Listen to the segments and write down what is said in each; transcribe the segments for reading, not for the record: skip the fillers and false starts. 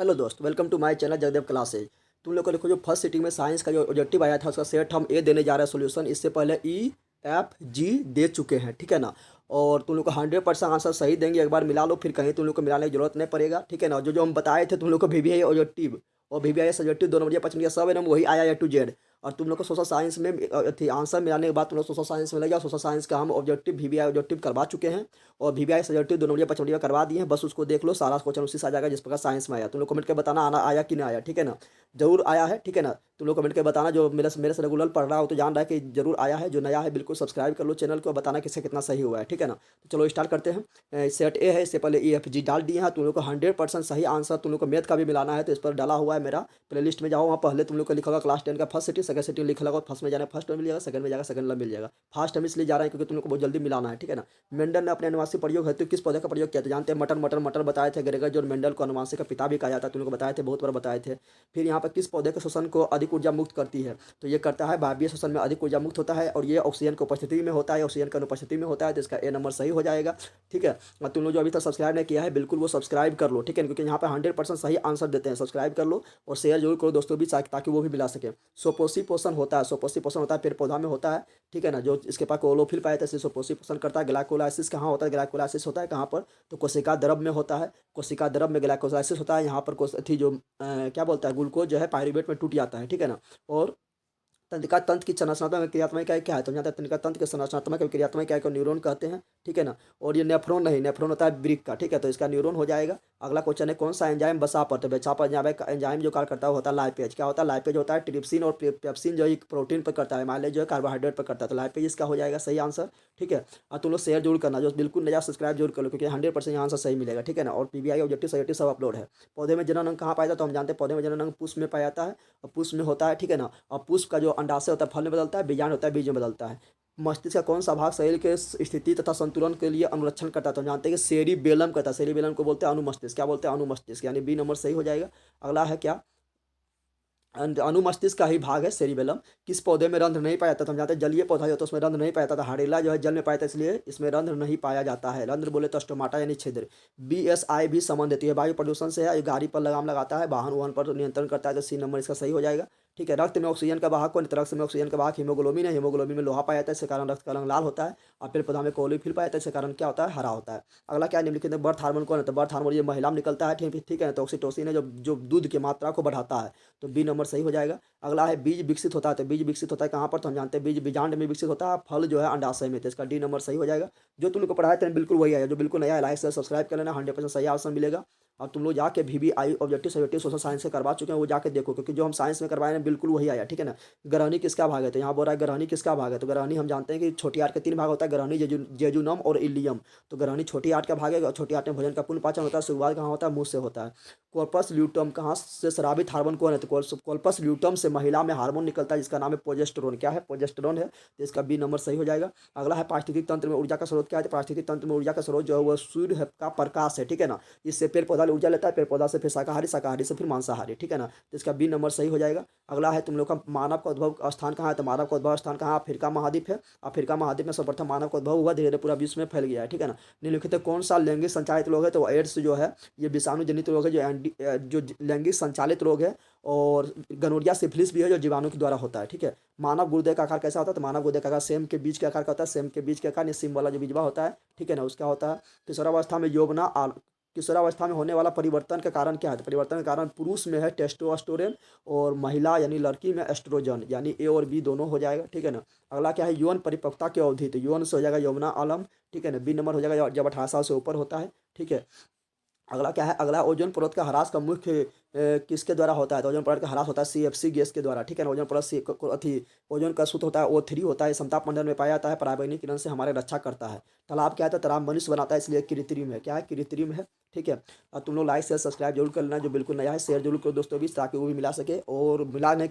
Hello दोस्त, welcome to my channel Jagdev classes. तुम लोग को देखो, जो फर्स्ट सिटिंग में साइंस का जो ऑब्जेक्टिव आया था उसका सेट हम ए देने जा रहे हैं सोल्यूशन। इससे पहले ई एफ जी दे चुके हैं, ठीक है ना। और तुम लोग को 100% आंसर सही देंगे। एक बार मिला लो, फिर कहीं तुम लोग को मिलाने की जरूरत नहीं पड़ेगा, ठीक है ना। जो जो हम बताए थे तुम लोग को वीवीआई ऑब्जेक्टिव और वीवीआई ऑब्जेक्टिव 2 नंबर 5 नंबर सब एकदम वही आया ए टू जेड। और तुम लोग को सोशल साइंस में थी आंसर मिलाने के बाद तुम लोग सोशल साइंस में लग जाओ। सोशल साइंस का हम ऑब्जेक्टिव वीवीआई ऑब्जेक्टिव करवा चुके हैं और वीवीआई ऑब्जेक्टिव 2 नंबर 5 नंबर करवा दिए हैं। बस उसको देख लो, सारा क्वेश्चन उसी से आ जाएगा जिस प्रकार साइंस में आया। तुम लोग कमेंट के बताना आना आया कि नहीं आया, ठीक है ना। जरूर आया है, ठीक है ना। तुम लोग कमेंट के बताना, जो मेरे से रेगुलर पढ़ रहा हो तो जान रहा है कि जरूर आया है। जो नया है बिल्कुल सब्सक्राइब कर लो चैनल को, बताना किससे कितना सही हुआ है, ठीक है ना। तो चलो स्टार्ट करते हैं। सेट ए है, इससे पहले ई एफ जी डाल दिए हैं। तुम लोग को 100% सही आंसर तुम लोग को मैथ का भी मिलाना है तो इस पर डाला हुआ है मेरा प्ले लिस्ट में। जाओ वहाँ पहले तुम लोग को लिखा होगा क्लास 10 का फर्स्ट सिटी सेकंड सिटी लिखा होगा। फर्स्ट में जाना फर्स्ट में मिल जाएगा, सेकंड में जाएगा सेकंड में मिल जाएगा। फास्ट हम इसलिए जा रहे हैं क्योंकि तुम लोग को बहुत जल्दी मिलाना है, ठीक है ना। मेंडल ने अपने अनुवांशिक प्रयोग हेतु किस पौधे का प्रयोग किया था? जानते हैं, मटर मटर मटर बताए थे। ग्रेगर जो मेंडल को अनुवांशिक का पिता भी कहा जाता है, तुम लोग को बताए थे, बहुत बार बताए थे। फिर यहाँ पर किस पौधे के श्वसन को अधिक ऊर्जा मुक्त करती है? तो ये करता है वायवीय श्वसन में अधिक ऊर्जा मुक्त होता है और ये ऑक्सीजन की उपस्थिति में होता है, ऑक्सीजन की अनुपस्थिति में होता है। तो इसका ए नंबर सही हो जाएगा, ठीक है। और तुम लोग जो अभी तक सब्सक्राइब नहीं किया है बिल्कुल वो सब्सक्राइब कर लो, ठीक है, क्योंकि यहाँ पर 100% सही आंसर देते हैं। सब्सक्राइब कर लो और शेयर जरूर करो दोस्तों भी, ताकि वो भी मिला सके। सोपोसी पोषण होता है, सोपोसी पोषण होता है पेड़ पौधा में होता है, ठीक है ना। जो इसके पास क्लोरोफिल पाया था इसलिए सोपोसी पोषण करता है। ग्लाइकोलाइसिस कहाँ होता है? ग्लाइकोलाइसिस होता है कहाँ पर? तो कोशिका द्रव में होता है। कोशिका द्रव में ग्लाइकोलाइसिस होता है। यहाँ पर थी जो क्या बोलता है, ग्लूकोज जो है पायरुवेट में टूट जाता है, ठीक है ना। और तंत्रिका तंत्र की संरचनात्मक क्रियात्मक इकाई क्या है? तो जानते हैं तंत्रिका तंत्र के संरचनात्मक क्रियात्मक इकाई को न्यूरॉन कहते हैं, ठीक है ना। और ये नेफ्रॉन नहीं, नेफ्रॉन होता है ब्रिक का, ठीक है। तो इसका न्यूरॉन हो जाएगा। अगला क्वेश्चन है, कौन सा एंजाइम वसा पर? तो वसा पर एंजाइम जो कार्य करता है वो होता है लाइपेज। क्या होता है? लाइपेज होता है। ट्रिप्सिन और पेप्सिन जो है प्रोटीन पर करता है, माइलेज जो है कार्बोहाइड्रेट पर करता है। तो लाइपेज इसका हो जाएगा सही आंसर, ठीक है। और तुम लोग शेयर जरूर करना, जो बिल्कुल नया सब्सक्राइब जरूर कर लो क्योंकि 100% आंसर सही मिलेगा, ठीक है ना। और पीबीआई ऑब्जेक्टिव सब्जेक्टिव सब अपलोड है। पौधे में जनन अंग कहाँ पाया जाता है? तो हम जानते हैं पौधे में जनन अंग पुष्प में पाया जाता है और पुष्प में होता है, ठीक है ना। और पुष्प का जो अंडाशय होता है फल में बदलता है, बीजांड होता है बीज में बदलता है। मस्तिष्क का कौन सा भाग शरीर के स्थिति तथा संतुलन के लिए अनुरक्षण करता है? तो हम जानते हैं कि सेरिबेलम करता है। सेरिबेलम को बोलते हैं अनुमस्तिष्क। क्या बोलते हैं? अनुमस्तिष्क, यानी बी नंबर सही हो जाएगा। अगला है क्या? अनुमस्तिष्क का ही भाग है सेरिबेलम। किस पौधे में रंध्र नहीं पाया जाता? तो हम जानते हैं जलीय पौधा जो होता है उसमें रंध्र नहीं पाया जाता था। हाडेला जो है जल में पाया जाता है इसलिए इसमें रंध्र नहीं पाया जाता है। रंध्र बोले तो स्टोमाटा यानी छिद्र। बीएसआई भी संबंध देती है, वायु प्रदूषण से है। ये गाड़ी पर लगाम लगाता है, वाहन वाहन पर नियंत्रण करता है। तो सी नंबर इसका सही हो जाएगा, ठीक है। रक्त में ऑक्सीजन का वाहक कौन? रक्त में ऑक्सीजन का वाहक हीमोग्लोबिन है। हीमोग्लोबिन में लोहा पाया जाता है, इसके कारण रक्त का रंग लाल होता है। और पेड़ पौधा में क्लोरोफिल पाया जाता है, इसके कारण क्या होता है? हरा होता है। अगला क्या निम्नलिखित में बर्थ हार्मोन कौन है? तो बर्थ हार्मोन ये महिला में निकलता है, ठीक है। तो ऑक्सीटोसिन है जो जो दूध की मात्रा को बढ़ाता है। तो बी नंबर सही हो जाएगा। अगला है बीज विकसित होता है। तो बीज विकसित होता है कहाँ पर? तो हम जानते हैं बीज बीजांड में विकसित होता है, फल जो है अंडाशय में। तो इसका डी नंबर सही हो जाएगा। जो तुम लोग को पढ़ाया था बिल्कुल वही आया। जो बिल्कुल नया है लाइक से सब्सक्राइब कर लेना, 100% सही आंसर मिलेगा। और तुम लोग जाके भी आई ऑब्जेक्टिव सब्जेक्टिव सोशल साइंस से करवा चुके हैं, वो जाके देखो क्योंकि जो हम साइंस में करवाए हैं बिल्कुल वही आया, ठीक है ना। ग्रहणी किसका भाग है? तो यहाँ बोल रहा है ग्रहणी किसका भाग है? तो ग्रहणी हम जानते हैं कि छोटी आर्ट के 3 भाग होता है, ग्रहणी जेजुनम और इलियम। तो ग्रहणी छोटी आर्ट का भाग है और छोटी आर्ट में भोजन का पूर्ण पाचन होता है। शुरुआत कहाँ होता है? मुंह से होता है। कॉर्पस ल्यूटम कहाँ से स्रावित हार्मोन कौन है? तो कॉर्पस ल्यूटम से महिला में हार्मोन निकलता है जिसका नाम है प्रोजेस्टेरोन। क्या है? प्रोजेस्टेरोन है। तो इसका बी नंबर सही हो जाएगा। अगला है पारिस्थितिक तंत्र में ऊर्जा का स्रोत क्या है? तो पारिस्थितिक तंत्र में ऊर्जा का स्रोत जो है वो सूर्य का प्रकाश है, ठीक है ना। इससे पेड़ पौधा ऊर्जा लेता है, पेड़ पौधा से फिर शाकाहारी, शाकाहारी से फिर मांसाहारी, ठीक है ना। तो इसका बी नंबर सही हो जाएगा। अगला है तुम लोग का मानव का उद्भव स्थान कहाँ है? तो मानव का उद्भव स्थान कहाँ? अफ्रीका महाद्वीप है। अफ्रीका महाद्वीप में सर्वप्रथम मानव का उद्भव हुआ, धीरे धीरे पूरा विश्व में फैल गया है, ठीक है ना। निम्नलिखित कौन सा लैंगिक संचालित रोग है? तो एड्स जो है ये विषाणु जनित रोग है, जो लैंगिक संचालित रोग है। और गनोरिया सिफिलिस भी है जो जीवाणु के द्वारा होता है, ठीक है। मानव गुर्दे का आकार कैसा होता है? तो मानव गुर्दे का आकार सेम के बीज के आकार का होता है। सेम के बीज के आकार ये सिम वाला जो बीजवा होता है, ठीक है ना, उसका होता है। किशोरावस्था में यौवना किशोरावस्था में होने वाला परिवर्तन का कारण क्या है? तो परिवर्तन का कारण पुरुष में है टेस्टोस्टेरोन और महिला यानी लड़की में एस्ट्रोजन, यानी ए और बी दोनों हो जाएगा, ठीक है ना। अगला क्या है? यौन परिपक्वता की अवधि। तो यौन से हो जाएगा यौवना आलम, ठीक है ना। बी नंबर हो जाएगा जब 18 साल से ऊपर होता है, ठीक है। अगला क्या है? अगला ओजोन परत का ह्रास का मुख्य किसके द्वारा होता है? तो ओजोन परत का ह्रास होता है सीएफसी गैस के द्वारा, ठीक है ना। ओजोन परत अथी ओजोन का सूत्र होता है O3 होता है, समताप मंडल में पाया जाता है, पराबैंगनी किरण से हमारे रक्षा करता है। तालाब क्या है? तो तालाब मनुष्य बनाता है इसलिए कृत्रिम है। क्या है? कृत्रिम है, ठीक है। और तुम लोग लाइक शेयर सब्सक्राइब जरूर कर लेना, जो बिल्कुल नया है शेयर जरूर करो दोस्तों भी, ताकि वो भी मिला सके। और मिलाने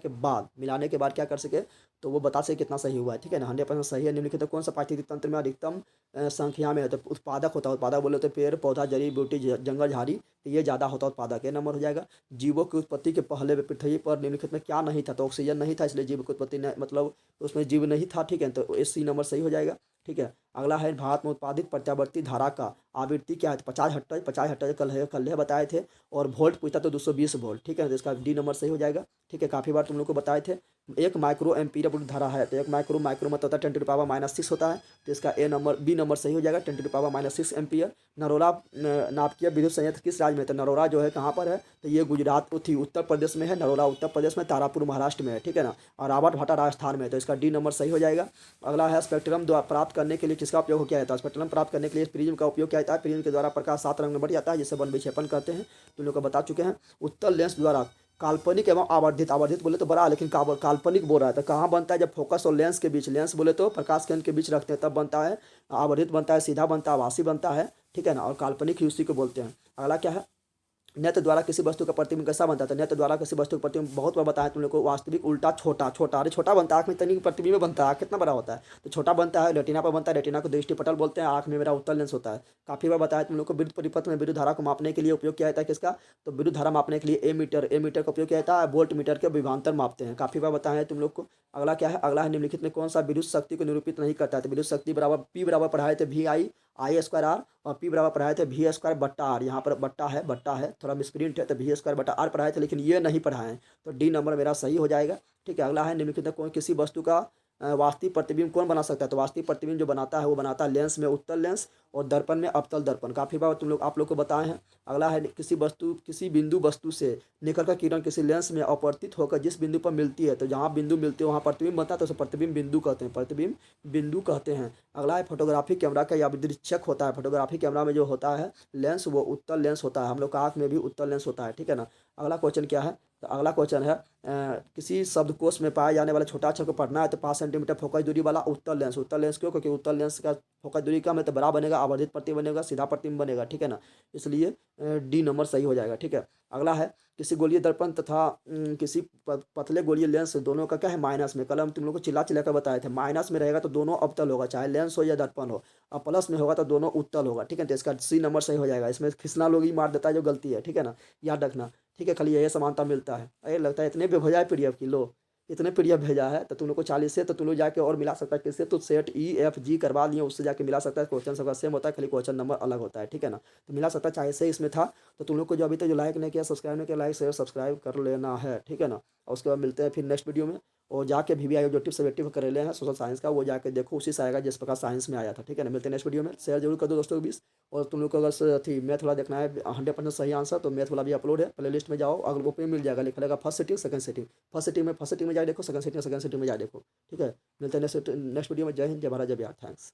के बाद क्या कर सके तो वो बता सके कितना सही हुआ है, ठीक है ना। 100% सही है। निम्नलिखित कौन सा पारिस्थितिक तंत्र में अधिकतम संख्या में है? तो उत्पादक होता है। उत्पादक बोले तो पेड़ पौधा जड़ी बूटी जंगल झाड़ी, तो ये ज़्यादा होता है उत्पादक, ये नंबर हो जाएगा। जीवों की उत्पत्ति के पहले पृथ्वी पर निम्नलिखित में क्या नहीं था? तो ऑक्सीजन नहीं था इसलिए जीव की उत्पत्ति मतलब उसमें जीव नहीं था, ठीक है। तो सी नंबर सही हो जाएगा, ठीक है। अगला है भारत में उत्पादित प्रत्यावर्ती धारा का आवृत्ति क्या है, तो 50 हर्ट्ज कल बताए थे। और वोल्ट पूछता तो 220 वोल्ट, ठीक है, तो इसका डी नंबर सही हो जाएगा। ठीक है, काफ़ी बार तुम लोग को बताए थे। एक माइक्रो एम्पीयर विद्युत धारा है, तो एक माइक्रो मतलब होता है 10⁻⁻6 होता है, तो इसका बी नंबर सही हो जाएगा, 10⁻⁻6 एम्पीयर। नरोला नाभिकीय विद्युत संयंत्र किस राज्य में है, तो नरोला जो है कहाँ पर है, तो ये गुजरात थी उत्तर प्रदेश में है, नरोला उत्तर प्रदेश में, तारापुर महाराष्ट्र में है, ठीक है ना। और रावत भाटा राजस्थान में है, तो इसका डी नंबर सही हो जाएगा। अगला है स्पेक्ट्रम प्राप्त करने के लिए किसका उपयोग किया जाता है, स्पेक्ट्रम प्राप्त करने के लिए प्रिज्म का उपयोग किया जाता है। प्रिज्म के द्वारा प्रकाश 7 रंग में बढ़ जाता है, जिसे वन विक्षेपण कहते हैं, तुम लोग को बता चुके हैं। उत्तल लेंस द्वारा काल्पनिक एवं आवर्धित, आवर्धित बोले तो बड़ा, लेकिन काल्पनिक बोल रहा है, तो कहाँ बनता है, जब फोकस और लेंस के बीच, लेंस बोले तो प्रकाश केंद्र के बीच रखते हैं तब बनता है। आवर्धित बनता है, सीधा बनता है, आभासी बनता है, ठीक है ना। और काल्पनिक ही उसी को बोलते हैं। अगला क्या है, नेत्र द्वारा किसी वस्तु का प्रतिबिंब कैसा बनता है, तो नेत्र द्वारा किसी वस्तु का प्रतिबिंब बहुत बार बताया तुम लोग को, वास्तविक उल्टा छोटा, छोटा अरे छोटा बनता है, आँख में तनिक प्रतिबिंब बनता है, आँख कितना बड़ा होता है, तो छोटा बनता है, रेटिना पर बनता है, रेटिना को दृष्टिपटल बोलते हैं, आँख में मेरा उत्तल लेंस होता है। काफ़ी बार बताया तुम लोग को, विद्युत परिपथ में विद्युत धारा को मापने के लिए उपयोग किया जाता है किसका, तो विद्युत धारा मापने के लिए ए मीटर का उपयोग किया जाता है, वोल्ट मीटर के विभवांतर मापते हैं, काफ़ी बार बताया है तुम लोग को। अगला क्या है, अगला है निम्नलिखित में कौन सा विद्युत शक्ति को निरूपित नहीं करता है, तो विद्युत शक्ति बराबर पी बराबर पढ़ाए थे VI² और पी बराबर पढ़ाए थे V² यहाँ पर बट्टा है, थोड़ा मिसप्रिंट है, तो V² पढ़ाए थे, लेकिन ये नहीं पढ़ाए हैं, तो डी नंबर मेरा सही हो जाएगा। ठीक है, अगला है निम्नलिखित में कौन किसी वस्तु का वास्तविक प्रतिबिंब कौन बना सकता है, तो वास्तविक प्रतिबिंब जो बनाता है वो बनाता है लेंस में उत्तल लेंस और दर्पण में अवतल दर्पण, काफ़ी बार आप लोग को बताए हैं। अगला है किसी बिंदु वस्तु से निकलकर किरण किसी लेंस में अपवर्तित होकर जिस बिंदु पर मिलती है, तो जहाँ बिंदु मिलती है वहाँ प्रतिबिंब बनता है, तो उसे प्रतिबिंब बिंदु कहते हैं। अगला है फोटोग्राफी कैमरा का यादृच्छिक होता है, फोटोग्राफी कैमरा में जो होता है लेंस वो उत्तल लेंस होता है, हम लोग का आँख में भी उत्तल लेंस होता है, ठीक है ना। अगला क्वेश्चन क्या है, तो अगला क्वेश्चन है किसी शब्दकोश में पाए जाने वाले छोटा अक्षर को पढ़ना है, तो 5 सेंटीमीटर फोकस दूरी वाला उत्तल लेंस क्यों, क्योंकि उत्तल लेंस का फोकस दूरी कम है तो बड़ा बनेगा, आवर्धित प्रतिबिंब बनेगा, सीधा प्रतिबिंब बनेगा, ठीक है ना, इसलिए डी नंबर सही हो जाएगा। ठीक है, अगला है किसी गोलीय दर्पण तथा किसी पतले गोलीय लेंस दोनों का क्या है माइनस में, कल हम तुम लोग को चिल्ला कर बताए थे, माइनस में रहेगा तो दोनों अवतल होगा, चाहे लेंस हो या दर्पण हो, और प्लस में होगा तो दोनों उत्तल होगा, ठीक है, तो इसका सी नंबर सही हो जाएगा। इसमें खिसना लोग ही मार देता है जो गलती है, ठीक है ना, याद रखना, ठीक है, खाली यही समानता मिलता है। अरे लगता है इतने पे हो जाए पीडीएफ की, लो इतने पीडीएफ भेजा है तो तुम लोग को 40 से, तो तुम लोग जाके और मिला सकता है किससे, तो सेट EFG करवा लिए, उससे जाके मिला सकता है, क्वेश्चन सबका सेम होता है, खाली क्वेश्चन नंबर अलग होता है, ठीक है ना, तो मिला सकता है, चाहे से इसमें था। तो तुम लोग को जो अभी तक जो लाइक नहीं किया, सब्सक्राइब नहीं किया, लाइक शेयर सब्सक्राइब कर लेना है, ठीक है ना। और उसके बाद मिलते हैं फिर नेक्स्ट वीडियो में, और जाके VVI ऑब्जेक्टिव सब्जेक्टिव कर ले हैं सोशल साइंस का, वो जाके देखो, उसी से आएगा जिस प्रकार साइंस में आया था, ठीक है ना। मिलते हैं नेक्स्ट वीडियो में, शेयर जरूर कर दो दोस्तों के बीच। और तुम लोग को अगर थी मैथ वाला देखना है 100% सही आंसर, तो मैथ वाला भी अपलोड है, प्ले लिस्ट में जाओ, अगर वो पे मिल जाएगा, लिखा रहेगा first sitting second sitting, first sitting में जाए देखो, सेकंड सिटिंग में जाए देखो, ठीक है। मिलते हैं नेक्स्ट वीडियो में। जय हिंद, जय भारत, जय बिहार, थैंक्स।